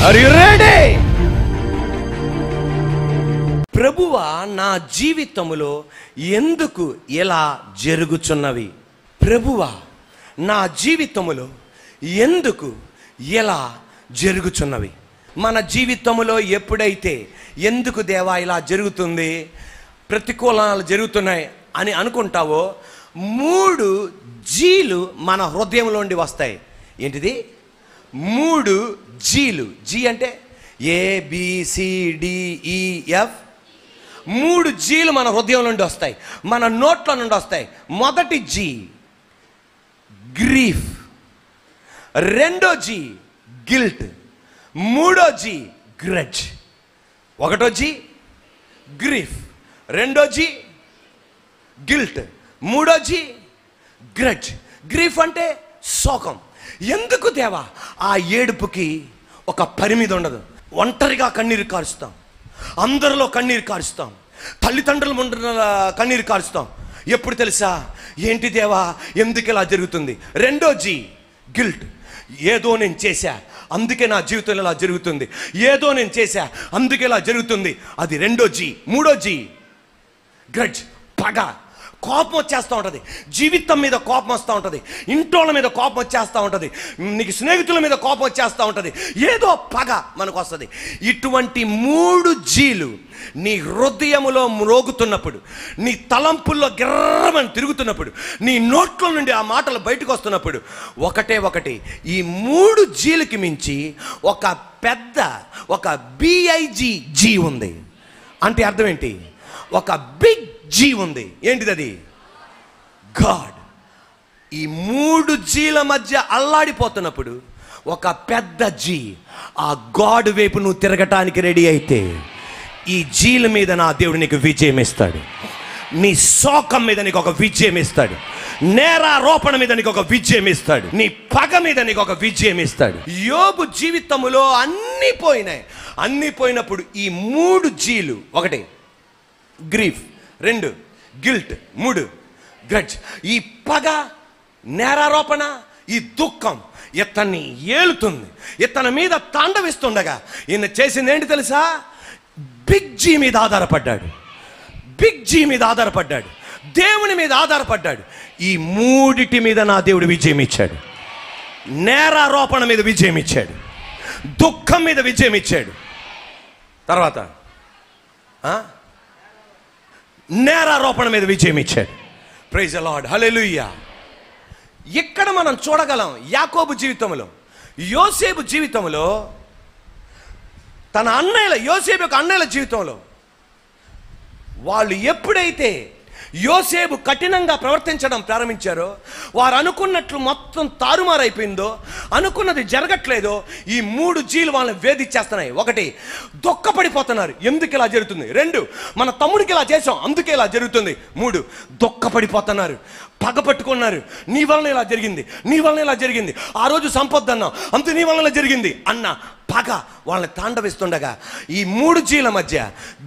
Are you ready? ప్రభువా, నా జీవితములో ఎందుకు ఇలా జరుగుచున్నవి? ప్రభువా, నా జీవితములో ఎందుకు ఇలా జరుగుచున్నవి? మన జీవితంలో ఎప్పుడైతే ఎందుకు దేవా ఇలా జరుగుతుంది, ప్రతికూలాలు జరుగుతున్నాయి అని అనుకుంటావో 3 జీలు మన హృదయంలోండి వస్తాయి. ఏంటిది? 3 జీలు. జీ అంటే ABCDEF. 3 జీలు మన హృదయం నుండి వస్తాయి, మన నోట్ల నుండి వస్తాయి. మొదటి జీ గ్రీఫ్, రెండో జీ గిల్ట్, మూడో జీ గ్రడ్జ్. ఒకటో జీ గ్రీఫ్, రెండో జీ గిల్ట్, మూడో జీ గ్రడ్జ్. గ్రీఫ్ అంటే శోకం. ఎందుకు దేవా ఆ ఏడుపుకి ఒక పరిమితి ఉండదు. ఒంటరిగా కన్నీరు కారుస్తాం, అందరిలో కన్నీరు కారుస్తాం, తల్లిదండ్రుల ముందు కన్నీరు కారుస్తాం. ఎప్పుడు తెలుసా? ఏంటి దేవా ఎందుకు ఇలా జరుగుతుంది? రెండో జీ గిల్ట్. ఏదో నేను చేశా అందుకే నా జీవితంలో ఇలా జరుగుతుంది, ఏదో నేను చేశా అందుకే ఇలా జరుగుతుంది. అది రెండో జీ. మూడో జీ గ్రడ్జ్, పగ. కోపం వచ్చేస్తూ ఉంటుంది, జీవితం మీద కోపం వస్తూ ఉంటుంది, ఇంటోళ్ళ మీద కోపం వచ్చేస్తూ ఉంటుంది, నీకు స్నేహితుల మీద కోపం వచ్చేస్తూ ఉంటుంది, ఏదో పగ మనకు వస్తుంది. ఇటువంటి 3 జీలు నీ హృదయములో మ్రోగుతున్నప్పుడు, నీ తలంపుల్లో గిర్రమని తిరుగుతున్నప్పుడు, నీ నోట్ల నుండి ఆ మాటలు బయటకు వస్తున్నప్పుడు ఒకటి ఈ 3 జీలకి మించి ఒక పెద్ద BIG జీ ఉంది. అంటే అర్థం ఏంటి? ఒక బిగ్ జీ ఉంది. ఏంటిది అది? గాడ్. ఈ 3 జీల మధ్య అల్లాడిపోతున్నప్పుడు ఒక పెద్ద జీ, ఆ గాడ్ వైపు నువ్వు తిరగటానికి రెడీ అయితే ఈ జీల మీద నా దేవుడు నీకు విజయం ఇస్తాడు. నీ శోకం మీద నీకు ఒక విజయం ఇస్తాడు, నేరారోపణ మీద నీకు ఒక విజయం ఇస్తాడు, నీ పగ మీద నీకు ఒక విజయం ఇస్తాడు. యోబు జీవితములో అన్నీ పోయినాయి. అన్నీ పోయినప్పుడు ఈ 3 జీలు, ఒకటి గ్రీఫ్, 2 గిల్ట్, 3 గ్రడ్జ్. ఈ పగ, నేరారోపణ, ఈ దుఃఖం ఇతన్ని ఏలుతుంది, ఇతని మీద తాండవిస్తుండగా ఈయన చేసింది ఏంటి తెలుసా? బిగ్ జీ మీద ఆధారపడ్డాడు. బిగ్ జీ మీద ఆధారపడ్డాడు, దేవుని మీద ఆధారపడ్డాడు. ఈ 3 మీద నా దేవుడు విజయం ఇచ్చాడు. నేరారోపణ మీద విజయం ఇచ్చాడు, దుఃఖం మీద విజయం ఇచ్చాడు. తర్వాత నేరారోపణ మీద విజయం ఇచ్చాడు. ప్రైజ్ ది లార్డ్, హల్లెలూయా. ఇక్కడ మనం చూడగలం యాకోబు జీవితంలో, యోసేపు జీవితంలో, తన అన్నయ్యల, యోసేపు యొక్క అన్నయ్యల జీవితంలో వాళ్ళు ఎప్పుడైతే యోసేపు కఠినంగా ప్రవర్తించడం ప్రారంభించారో, వారు అనుకున్నట్లు మొత్తం తారుమారైపోయిందో, అనుకున్నది జరగట్లేదో, ఈ 3 జీలు వాళ్ళని వేధించేస్తున్నాయి. ఒకటి, దుఃఖపడిపోతున్నారు, ఎందుకు ఇలా జరుగుతుంది? 2, మన తమ్ముడికి ఇలా చేసాం అందుకే ఇలా జరుగుతుంది. 3, దుఃఖపడిపోతున్నారు, పగ పట్టుకున్నారు, నీ వలన ఇలా జరిగింది, నీ వలన ఇలా జరిగింది, ఆ రోజు సంపద అన్నాం అంత నీ వలన జరిగింది అన్న పగ వాళ్ళని తాండవిస్తుండగా ఈ 3 జీల మధ్య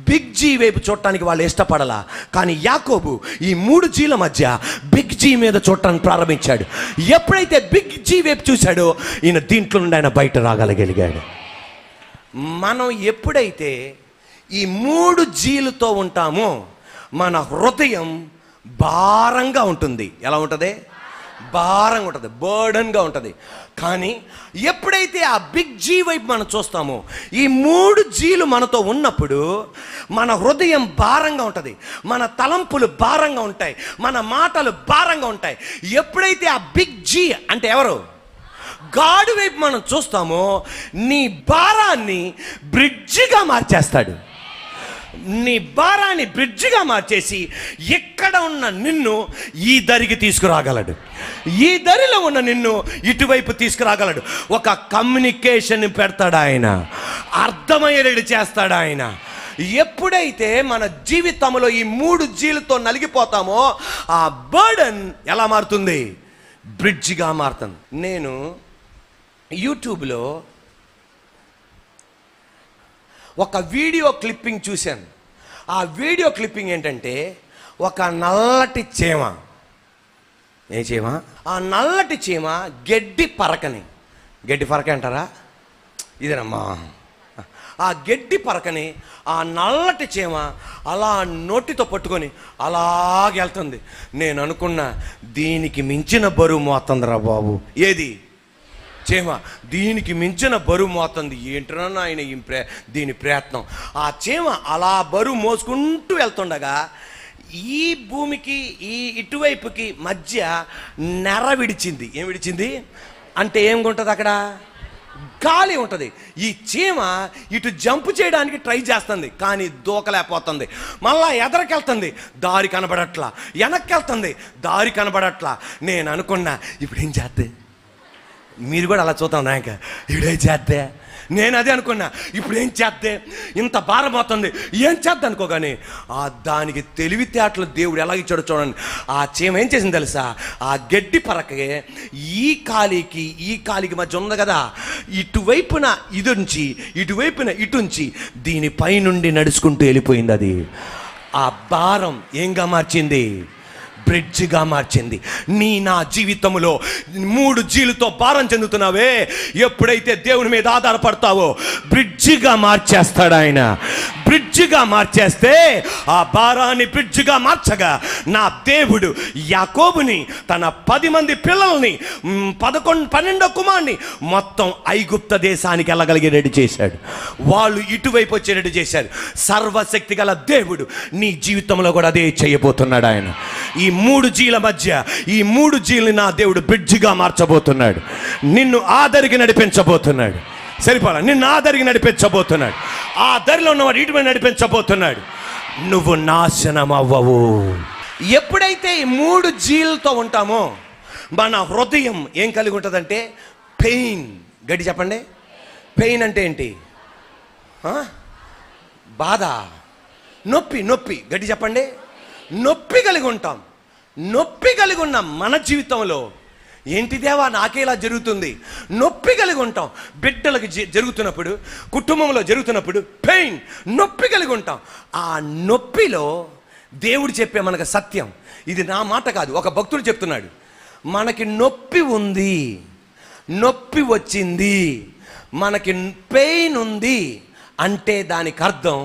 బిగ్ జీ వైపు చూడటానికి వాళ్ళు ఇష్టపడలా. కానీ యాకోబు ఈ 3 జీల మధ్య బిగ్ జీ మీద చూడటానికి ప్రారంభించాడు. ఎప్పుడైతే బిగ్ జీ వైపు చూశాడో ఈయన దీంట్లో నుండి ఆయన బయట రాగలిగాడు. మనం ఎప్పుడైతే ఈ 3 జీలతో ఉంటామో మన హృదయం భారంగా ఉంటుంది. ఎలా ఉంటుంది? భారంగా ఉంటుంది, బర్డన్గా ఉంటుంది. కానీ ఎప్పుడైతే ఆ బిగ్ జీ వైపు మనం చూస్తామో, ఈ 3 జీలు మనతో ఉన్నప్పుడు మన హృదయం భారంగా ఉంటుంది, మన తలంపులు భారంగా ఉంటాయి, మన మాటలు భారంగా ఉంటాయి. ఎప్పుడైతే ఆ బిగ్ జీ అంటే ఎవరు? గాడ్ వైపు మనం చూస్తామో నీ భారాన్ని బ్రిడ్జిగా మార్చేస్తాడు. నీ భారాన్ని బ్రిడ్జిగా మార్చేసి ఇక్కడ ఉన్న నిన్ను ఈ దరికి తీసుకురాగలడు, ఈ దరిలో ఉన్న నిన్ను ఇటువైపు తీసుకురాగలడు. ఒక కమ్యూనికేషన్ పెడతాడు ఆయన, అర్థమయ్యేది చేస్తాడు ఆయన. ఎప్పుడైతే మన జీవితంలో ఈ 3 జీలతో నలిగిపోతామో ఆ బర్డన్ ఎలా మారుతుంది? బ్రిడ్జిగా మారుతుంది. నేను యూట్యూబ్లో ఒక వీడియో క్లిప్పింగ్ చూశాను. ఆ వీడియో క్లిప్పింగ్ ఏంటంటే, ఒక నల్లటి చీమ, ఏ చీమ? ఆ నల్లటి చీమ గడ్డి పరక అంటారా? ఇదేనమ్మా. ఆ గడ్డి పరకని ఆ నల్లటి చీమ అలా నోటితో పట్టుకొని అలాగెళ్తుంది. నేను అనుకున్నా, దీనికి మించిన బరువు మోస్తుందిరా బాబు. ఏది? చీమ. దీనికి మించిన బరువు మోస్తుంది. ఏంటన్నా ఆయన దీని ప్రయత్నం. ఆ చీమ అలా బరువు మోసుకుంటూ వెళ్తుండగా ఈ భూమికి ఈ ఇటువైపుకి మధ్య నెర విడిచింది. ఏం విడిచింది అంటే ఏం ఉంటుంది అక్కడ? గాలి ఉంటుంది. ఈ చీమ ఇటు జంప్ చేయడానికి ట్రై చేస్తుంది, కానీ దూకలేకపోతుంది. మళ్ళా ఎదరికెళ్తుంది, దారి కనబడట్లా. వెనక్కి వెళ్తుంది, దారి కనబడట్లా. నేను అనుకున్నా, ఇప్పుడు ఏం చేద్దే? మీరు కూడా అలా చూద్దాం నాయక, ఇప్పుడేం చేద్దే? నేను అదే అనుకున్నా, ఇప్పుడు ఏం చేద్దే? ఇంత భారం అవుతుంది, ఏం చేద్దా అనుకోగానే దానికి తెలివితేటలు దేవుడు ఎలా ఇచ్చాడో చూడండి. ఆ చీమ ఏం చేసింది తెలుసా? ఆ గడ్డి పరకే ఈ కాలికి మధ్య ఉంది కదా, ఇటువైపున ఇదుంచి ఇటువైపున ఇటుంచి దీనిపై నుండి నడుచుకుంటూ వెళ్ళిపోయింది. అది ఆ భారం ఏంగా మార్చింది? బ్రిడ్జిగా మార్చింది. నా జీవితంలో 3 జీలతో భారం చెందుతున్నావే, ఎప్పుడైతే దేవుని మీద ఆధారపడతావో బ్రిడ్జిగా మార్చేస్తాడు ఆయన. బ్రిడ్జిగా మార్చేస్తే ఆ భారాన్ని బ్రిడ్జిగా మార్చగా నా దేవుడు యాకోబుని, తన 10 మంది పిల్లల్ని, 12వ కుమారుని మొత్తం ఐగుప్త దేశానికి వెళ్ళగలిగేటట్టు చేశాడు. వాళ్ళు ఇటువైపు వచ్చేటట్టు చేశారు. సర్వశక్తి గల దేవుడు నీ జీవితంలో కూడా అదే చేయబోతున్నాడు ఆయన. ఈ 3 జీల మధ్య ఈ 3 జీల్ని నా దేవుడు బ్రిడ్జిగా మార్చబోతున్నాడు. నిన్ను ఆదరికి నడిపించబోతున్నాడు. సరిపోలా, నిన్ను ఆదరికి నడిపించబోతున్నాడు. ఆ దరిలో ఉన్నవాడు ఇటు నడిపించబోతున్నాడు. నువ్వు నాశనం అవ్వవు. ఎప్పుడైతే ఈ 3 జీలతో ఉంటామో మన హృదయం ఏం కలిగి ఉంటుందంటే పెయిన్. గట్టి చెప్పండి, పెయిన్ అంటే ఏంటి? బాధ, నొప్పి. నొప్పి గట్టి చెప్పండి. నొప్పి కలిగి ఉంటాం. నొప్పి కలిగి ఉన్న మన జీవితంలో ఏంటి దేవా నాకే ఇలా జరుగుతుంది? నొప్పి కలిగి ఉంటాం. బిడ్డలకు జరుగుతున్నప్పుడు, కుటుంబంలో జరుగుతున్నప్పుడు పెయిన్, నొప్పి కలిగి ఉంటాం. ఆ నొప్పిలో దేవుడు చెప్పే మనకు సత్యం, ఇది నా మాట కాదు, ఒక భక్తుడు చెప్తున్నాడు. మనకి నొప్పి ఉంది, నొప్పి వచ్చింది, మనకి పెయిన్ ఉంది అంటే దానికి అర్థం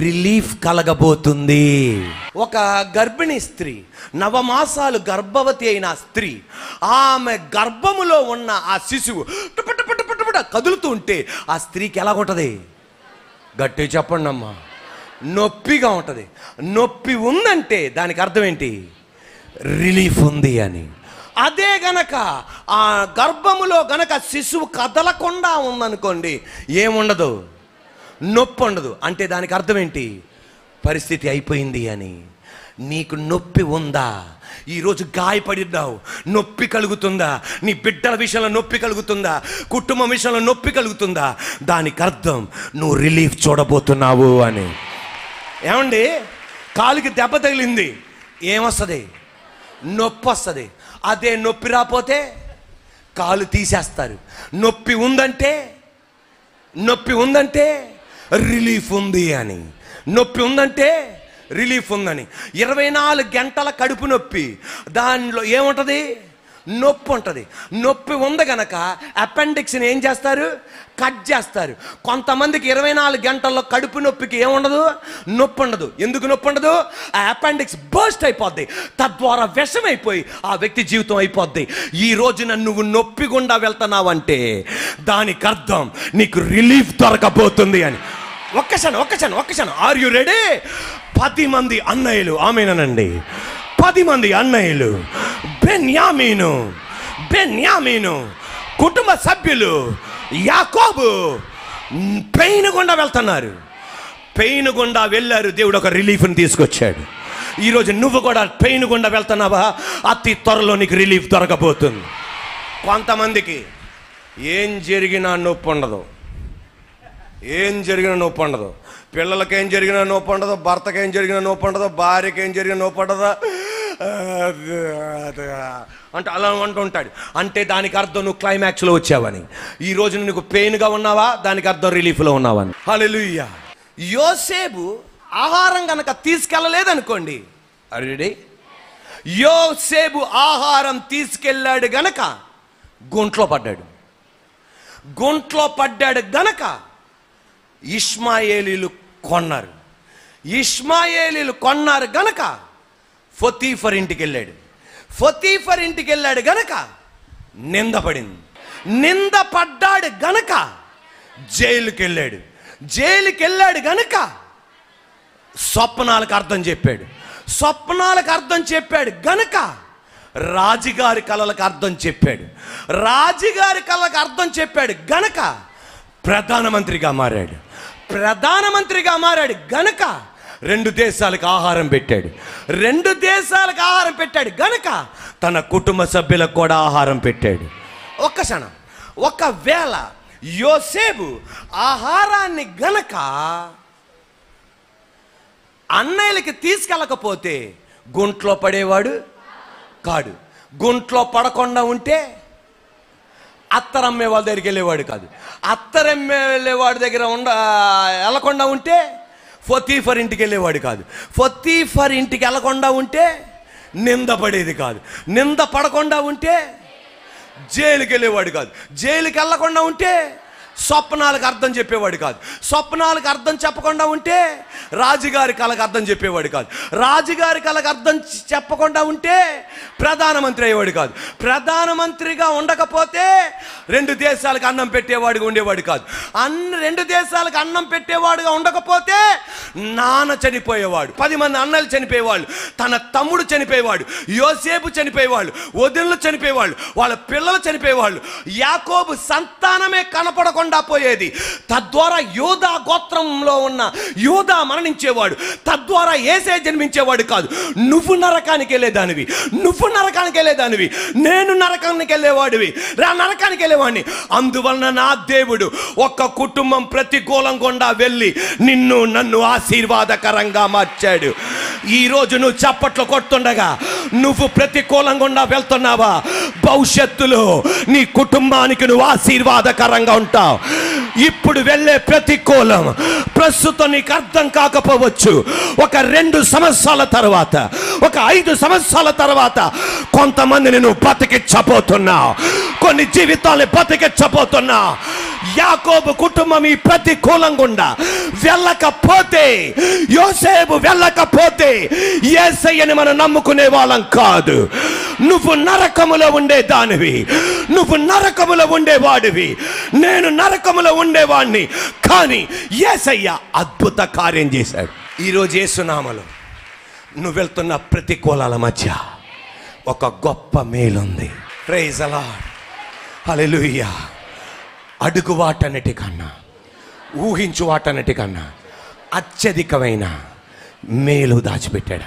రిలీఫ్ కలగబోతుంది. ఒక గర్భిణీ స్త్రీ, 9 మాసాలు గర్భవతి అయిన స్త్రీ, ఆమె గర్భములో ఉన్న ఆ శిశువు టుపటుపటుపటుపట కదులుతూ ఉంటే ఆ స్త్రీకి ఎలా ఉంటుంది? గట్టి చెప్పండి అమ్మా, నొప్పిగా ఉంటుంది. నొప్పి ఉందంటే దానికి అర్థం ఏంటి? రిలీఫ్ ఉంది అని. అదే గనక ఆ గర్భములో గనక శిశువు కదలకుండా ఉందనుకోండి, ఏముండదు, నొప్పి ఉండదు. అంటే దానికి అర్థం ఏంటి? పరిస్థితి అయిపోయింది అని. నీకు నొప్పి ఉందా? ఈరోజు గాయపడినావు, నొప్పి కలుగుతుందా? నీ బిడ్డల విషయంలో నొప్పి కలుగుతుందా? కుటుంబం విషయంలో నొప్పి కలుగుతుందా? దానికి అర్థం నువ్వు రిలీఫ్ చూడబోతున్నావు అని. ఏమండి, కాలుకి దెబ్బ తగిలింది, ఏమొస్తుంది? నొప్పి వస్తుంది. అదే నొప్పి రాపోతే కాలు తీసేస్తారు. నొప్పి ఉందంటే రిలీఫ్ ఉంది అని. నొప్పి ఉందంటే రిలీఫ్ ఉందని. 24 గంటల కడుపు నొప్పి, దానిలో ఏముంటుంది? నొప్పి ఉంటుంది. నొప్పి ఉంది గనక అపెండిక్స్ని ఏం చేస్తారు? కట్ చేస్తారు. కొంతమందికి 24 గంటల్లో కడుపు నొప్పికి ఏముండదు? నొప్పి ఉండదు. ఎందుకు నొప్పి ఉండదు? ఆ అపెండిక్స్ బర్స్ట్ అయిపోద్ది, తద్వారా విషమైపోయి ఆ వ్యక్తి జీవితం అయిపోద్ది. ఈ రోజున నువ్వు నొప్పి గుండా వెళ్తున్నావంటే దానికి అర్థం నీకు రిలీఫ్ దొరకబోతుంది అని. ఒక్క క్షణం. Are you ready? 10 మంది అన్నయ్యలు, ఆమేనండి, 10 మంది అన్నయ్యలు, బెన్యామీను కుటుంబ సభ్యులు, యాకోబు పెయిన్ గుండా వెళ్తున్నారు. పెయిన్ గుండా వెళ్ళారు, దేవుడు ఒక రిలీఫ్ని తీసుకొచ్చాడు. ఈరోజు నువ్వు కూడా పెయిన్ గుండా వెళ్తున్నావా? అతి త్వరలో నీకు రిలీఫ్ దొరకబోతుంది. కొంతమందికి ఏం జరిగినా నొప్పి ఉండదు, పిల్లలకేం జరిగినా నొప్పి ఉండదు, భర్తకేం జరిగినా నొప్పి ఉండదు, భార్యకేం జరిగినా నొప్పి ఉండదు అంటే అలా అంటూ ఉంటాడు. అంటే దానికి అర్థం నువ్వు క్లైమాక్స్లో వచ్చావని. ఈ రోజు నీకు పెయిన్గా ఉన్నావా? దానికి అర్థం రిలీఫ్లో ఉన్నావని. హల్లెలూయా. యోసేపు ఆహారం కనుక తీసుకెళ్ళలేదనుకోండి, అరే యోసేపు ఆహారం తీసుకెళ్ళాడు గనక గుంట్లో పడ్డాడు. గుంట్లో పడ్డాడు గనక ఇష్మాయేలీలు కొన్నారు. ఇష్మాయేలీలు కొన్నారు గనక పొతీఫర్ ఇంటికి వెళ్ళాడు. పొతీఫర్ ఇంటికి వెళ్ళాడు గనక నింద పడింది. నింద పడ్డాడు గనక జైలుకి వెళ్ళాడు. జైలుకి వెళ్ళాడు గనక స్వప్నాలకు అర్థం చెప్పాడు. స్వప్నాలకు అర్థం చెప్పాడు గనక రాజుగారి కళలకు అర్థం చెప్పాడు. రాజుగారి కళలకు అర్థం చెప్పాడు గనక ప్రధానమంత్రిగా మారాడు. ప్రధానమంత్రిగా మారాడు గనక 2 దేశాలకు ఆహారం పెట్టాడు. 2 దేశాలకు ఆహారం పెట్టాడు గనక తన కుటుంబ సభ్యులకు కూడా ఆహారం పెట్టాడు. ఒక్క క్షణం, ఒకవేళ యోసేపు ఆహారాన్ని గనక అన్నయ్యలకి తీసుకెళ్ళకపోతే గుంట్లో పడేవాడు కాడు. గుంట్లో పడకుండా ఉంటే అత్తరమ్మే వాళ్ళ దగ్గరికి వెళ్ళేవాడు కాదు. అత్తరమ్మే వెళ్ళేవాడి దగ్గర వెళ్ళకుండా ఉంటే పొతీఫర్ ఇంటికి వెళ్ళేవాడు కాదు. పొతీఫర్ ఇంటికి వెళ్ళకుండా ఉంటే నింద పడేది కాదు. నింద పడకుండా ఉంటే జైలుకి వెళ్ళేవాడు కాదు. జైలుకి వెళ్ళకుండా ఉంటే స్వప్నాలకు అర్థం చెప్పేవాడు కాదు. స్వప్నాలకు అర్థం చెప్పకుండా ఉంటే రాజుగారి కళకు అర్థం చెప్పేవాడు కాదు. రాజుగారి కళకు అర్థం చెప్పకుండా ఉంటే ప్రధానమంత్రి అయ్యేవాడు కాదు. ప్రధానమంత్రిగా ఉండకపోతే 2 దేశాలకు అన్నం పెట్టేవాడుగా ఉండేవాడు కాదు. 2 దేశాలకు అన్నం పెట్టేవాడుగా ఉండకపోతే నాన్న చనిపోయేవాడు. 10 మంది అన్నలు చనిపోయేవాళ్ళు. తన తమ్ముడు చనిపోయేవాడు. యోసేపు చనిపోయేవాళ్ళు. వదినలు చనిపోయేవాళ్ళు. వాళ్ళ పిల్లలు చనిపోయేవాళ్ళు. యాకోబు సంతానమే కనపడకుండా పోయేది. తద్వారా యూదా గోత్రంలో ఉన్న యూదా మరణించేవాడు. తద్వారా యేసే జన్మించేవాడు కాదు. నువ్వు నరకానికి వెళ్ళేదానివి. నువ్వు నరకానికి వెళ్ళేదానివి. నేను నరకానికి వెళ్ళేవాడివి. నరకానికి వెళ్ళేవాడిని. అందువలన నా దేవుడు ఒక్క కుటుంబం ప్రతికూలం గుండా వెళ్ళి నిన్ను నన్ను ఆశీర్వాదకరంగా మార్చాడు. ఈరోజు నువ్వు చప్పట్లు కొడుతుండగా నువ్వు ప్రతికూలం గుండా వెళ్తున్నావా? భవిష్యత్తులో నీ కుటుంబానికి నువ్వు ఆశీర్వాదకరంగా ఉంటావు. ఇప్పుడు వెళ్ళే ప్రతికూలం ప్రస్తుతం నీకు అర్థం కాకపోవచ్చు. ఒక 2 సంవత్సరాల తర్వాత, ఒక 5 సంవత్సరాల తర్వాత కొంతమందిని నువ్వు బతికించబోతున్నావు. కొన్ని జీవితాలు బతికించబోతున్నావు. యాకోబు కుటుంబం ఈ ప్రతికూలం గుండా వెళ్ళకపోతే, యోసేపు వెళ్ళకపోతే యేసయ్యని మనం నమ్ముకునే వాళ్ళం కాదు. నువ్వు నరకములో ఉండేదానివి. నువ్వు నరకములో ఉండేవాడివి. నేను నరకములో ఉండేవాడిని. కానీ యేసయ్య అద్భుత కార్యం చేశాడు. ఈరోజు యేసునామములో నువ్వు వెళ్తున్న ప్రతికూలాల మధ్య ఒక గొప్ప మేలుంది. Praise the Lord. హల్లెలూయా. అడుగు వాటన్నిటికన్నా, ఊహించు వాటన్నిటికన్నా అత్యధికమైన మేలు దాచిపెట్టాడు.